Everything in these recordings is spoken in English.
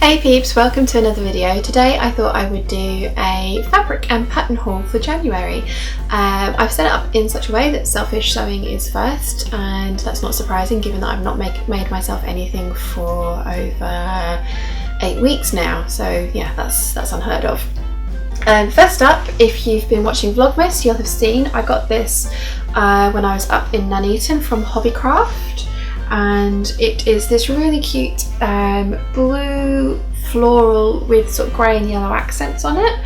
Hey peeps, welcome to another video. Today I thought I would do a fabric and pattern haul for January. I've set it up in such a way that selfish sewing is first, and that's not surprising given that I've not made myself anything for over 8 weeks now, so yeah, that's unheard of. First up, if you've been watching Vlogmas, you'll have seen I got this when I was up in Nuneaton from Hobbycraft. And it is this really cute blue floral with sort of grey and yellow accents on it.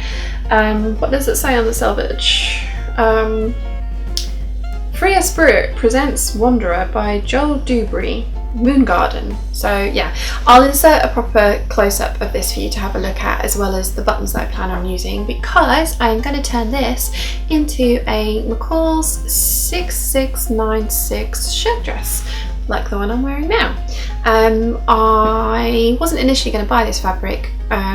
What does it say on the selvage? Free Spirit presents Wanderer by Joel Dubry, Moon Garden. So yeah, I'll insert a proper close-up of this for you to have a look at, as well as the buttons that I plan on using, because I'm going to turn this into a McCall's 6696 shirt dress, like the one I'm wearing now. I wasn't initially going to buy this fabric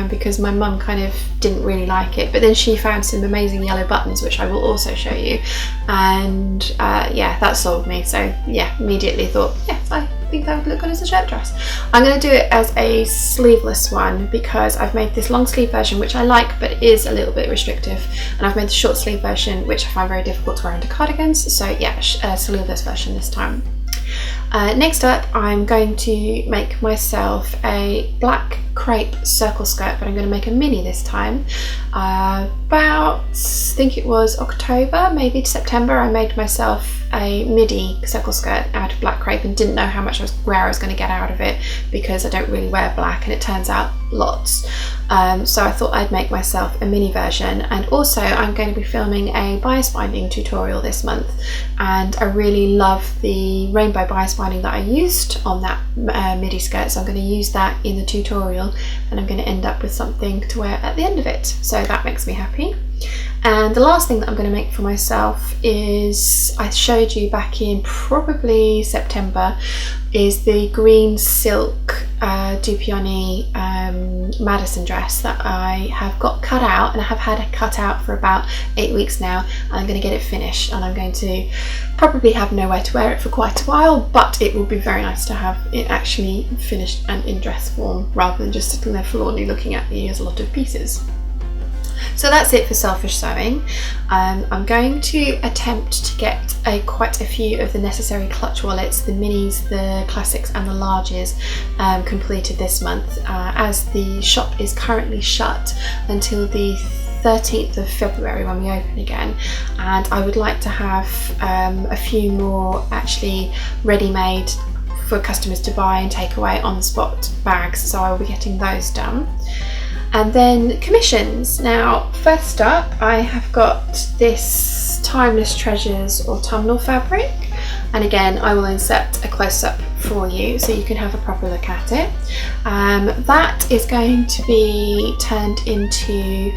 because my mum kind of didn't really like it, but then she found some amazing yellow buttons, which I will also show you, and yeah, that sold me. So yeah, immediately thought, yes, I think that would look good as a shirt dress. I'm going to do it as a sleeveless one because I've made this long sleeve version, which I like, but it is a little bit restrictive, and I've made the short sleeve version, which I find very difficult to wear under cardigans. So yeah, a sleeveless version this time. Next up, I'm going to make myself a black crepe circle skirt, but I'm going to make a mini this time. About, I think it was October, maybe September, I made myself a midi circle skirt out of black crepe and didn't know how much where I was going to get out of it because I don't really wear black, and it turns out lots. So I thought I'd make myself a mini version, and also I'm going to be filming a bias binding tutorial this month, and I really love the rainbow bias binding that I used on that midi skirt, so I'm going to use that in the tutorial, and I'm going to end up with something to wear at the end of it, so that makes me happy. And the last thing that I'm going to make for myself is, I showed you back in probably September, is the green silk Dupioni Madison dress that I have got cut out, and I have had it cut out for about 8 weeks now. I'm going to get it finished, and I'm going to probably have nowhere to wear it for quite a while, but it will be very nice to have it actually finished and in dress form rather than just sitting there forlornly looking at me as a lot of pieces. So that's it for selfish sewing. I'm going to attempt to get quite a few of the necessary clutch wallets, the minis, the classics and the larges completed this month, as the shop is currently shut until the 13th of February when we open again, and I would like to have a few more actually ready-made for customers to buy and take away on the spot bags, so I will be getting those done. And then commissions. Now, first up, I have got this Timeless Treasures autumnal fabric, and again I will insert a close-up for you so you can have a proper look at it. That is going to be turned into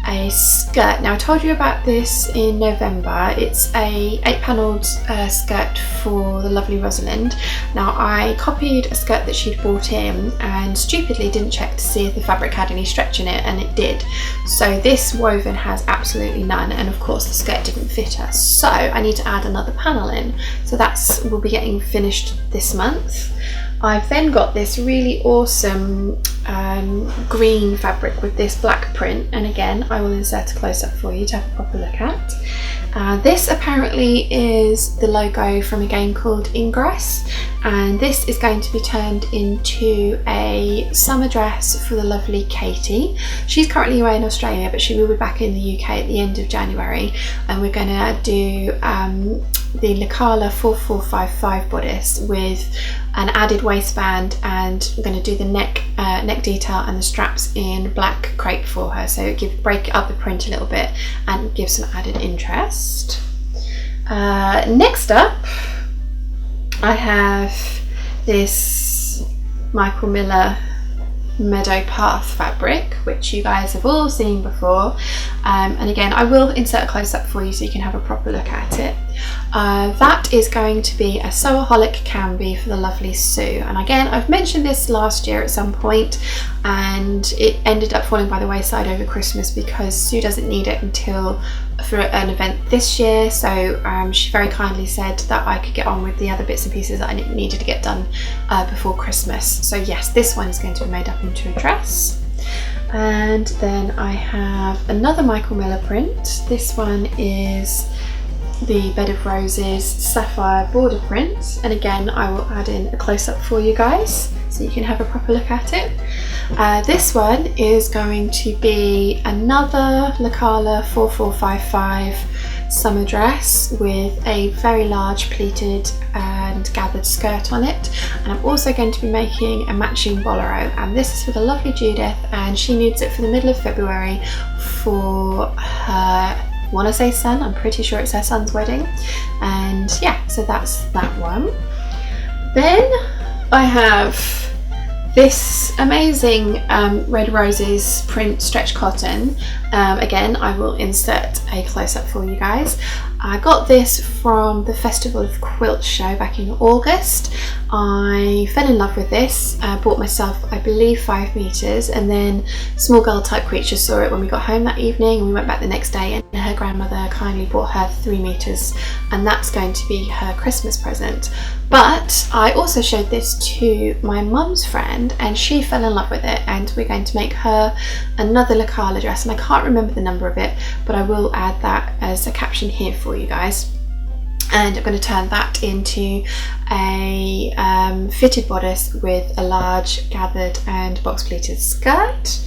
a skirt. Now, I told you about this in November. It's a 8-panelled skirt for the lovely Rosalind. Now, I copied a skirt that she'd bought in and stupidly didn't check to see if the fabric had any stretch in it, and it did. So this woven has absolutely none, and of course the skirt didn't fit her. So I need to add another panel in. So that's will be getting finished this month. I've then got this really awesome green fabric with this black print, and again I will insert a close-up for you to have a proper look at. This apparently is the logo from a game called Ingress, and this is going to be turned into a summer dress for the lovely Katie. She's currently away in Australia, but she will be back in the UK at the end of January, and we're going to do the Lakala 4455 bodice with an added waistband, and I'm going to do the neck detail and the straps in black crepe for her, so break up the print a little bit and give some added interest. Next up, I have this Michael Miller Meadow Path fabric, which you guys have all seen before, and again I will insert a close-up for you so you can have a proper look at it. That is going to be a Sewaholic Canby for the lovely Sue. And again, I've mentioned this last year at some point, and it ended up falling by the wayside over Christmas because Sue doesn't need it until for an event this year. So she very kindly said that I could get on with the other bits and pieces that I needed to get done before Christmas. So yes, this one is going to be made up into a dress. And then I have another Michael Miller print. This one is the Bed of Roses sapphire border print, and again I will add in a close-up for you guys so you can have a proper look at it. This one is going to be another Lacala 4455 summer dress with a very large pleated and gathered skirt on it, and I'm also going to be making a matching bolero, and this is for the lovely Judith, and she needs it for the middle of February for her, I want to say son, I'm pretty sure it's her son's wedding. And yeah, so that's that one. Then I have this amazing Red Roses print stretch cotton. Again, I will insert a close-up for you guys. I got this from the Festival of Quilts show back in August. I fell in love with this, bought myself I believe 5 meters, and then Small Girl Type Creature saw it when we got home that evening, and we went back the next day, and her grandmother kindly bought her 3 meters, and that's going to be her Christmas present. But I also showed this to my mum's friend, and she fell in love with it, and we're going to make her another Lacala dress, and I can't remember the number of it, but I will add that as a caption here for you guys. And I'm going to turn that into a fitted bodice with a large gathered and box pleated skirt.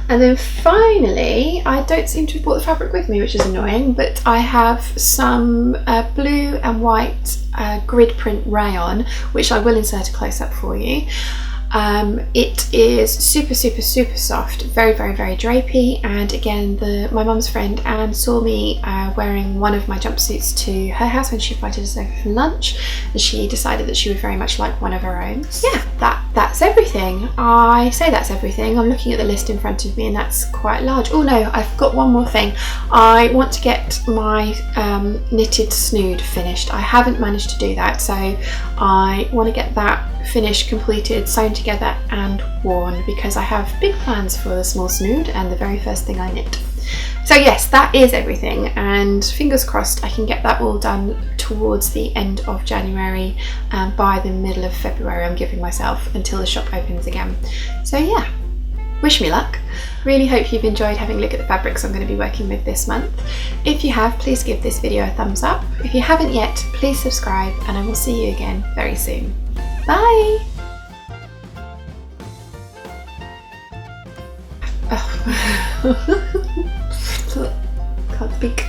And then finally, I don't seem to have brought the fabric with me, which is annoying, but I have some blue and white grid print rayon, which I will insert a close-up for you. It is super soft, very drapey, and again my mum's friend Anne saw me wearing one of my jumpsuits to her house when she invited us over for lunch, and she decided that she would very much like one of her own. So yeah, that's everything. I say that's everything. I'm looking at the list in front of me and that's quite large. Oh no, I've got one more thing. I want to get my knitted snood finished. I haven't managed to do that, so I want to get that finished, completed, sewn together and worn, because I have big plans for the small snood and the very first thing I knit. So yes, that is everything, and fingers crossed I can get that all done towards the end of January, and by the middle of February I'm giving myself until the shop opens again. So yeah, wish me luck. Really hope you've enjoyed having a look at the fabrics I'm going to be working with this month. If you have, please give this video a thumbs up. If you haven't yet, please subscribe, and I will see you again very soon. Bye! Oh. Can't speak.